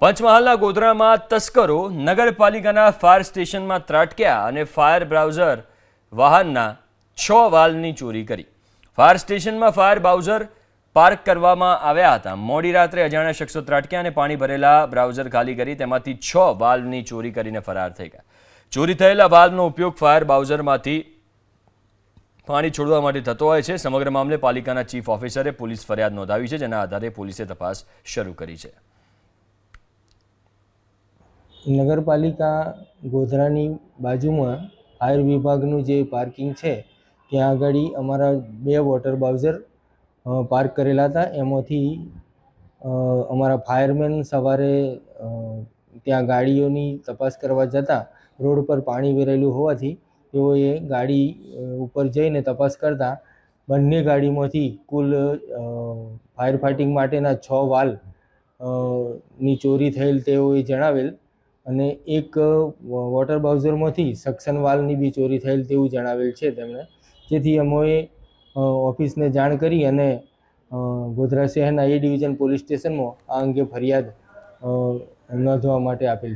પંચમહાલના ગોધરામાં તસ્કરો નગરપાલિકાના ફાયર સ્ટેશનમાં ત્રાટક્યા અને ફાયર બ્રાઉઝર વાહનના 6 વાલ્વની ચોરી કરી। ફાયર સ્ટેશનમાં ફાયર બ્રાઉઝર પાર્ક કરવામાં આવ્યા હતા। મોડી રાત્રે અજાણ્યા શખ્સો ત્રાટક્યા અને પાણી ભરેલા બ્રાઉઝર ખાલી કરી તેમાંથી 6 વાલ્વની ચોરી કરીને ફરાર થઈ ગયા। ચોરી થયેલા વાલ્વનો ઉપયોગ ફાયર બ્રાઉઝરમાંથી પાણી છોડવા માટે થતો હોય છે। સમગ્ર મામલે પાલિકાના ચીફ ઓફિસરે પોલીસ ફરિયાદ નોંધાવી છે, જેના આધારે પોલીસે તપાસ શરૂ કરી છે। નગરપાલિકા ગોધરાની બાજુમાં ફાયર વિભાગનું જે પાર્કિંગ છે ત્યાં આગળ અમારા 2 વોટર બાઉઝર પાર્ક કરેલા હતા। એમાંથી અમારા ફાયરમેન સવારે ત્યાં ગાડીઓની તપાસ કરવા જતા રોડ પર પાણી વેરેલું હોવાથી તેઓએ ગાડી ઉપર જઈને તપાસ કરતા બંને ગાડીમાંથી કુલ ફાયર ફાઇટિંગ માટેના 6 વાલ્વ ની ચોરી થયેલ તેઓએ જણાવેલ અને એક વોટર બાઉઝરમાંથી સક્શન વાલ્વની બી ચોરી થયેલ તેવું જણાવેલ છે તેમણે। જેથી અમે ઓફિસને જાણ કરી અને ગોધરા શહેરના A ડિવિઝન પોલીસ સ્ટેશનમાં આ અંગે ફરિયાદ નોંધવા માટે આપેલ છે।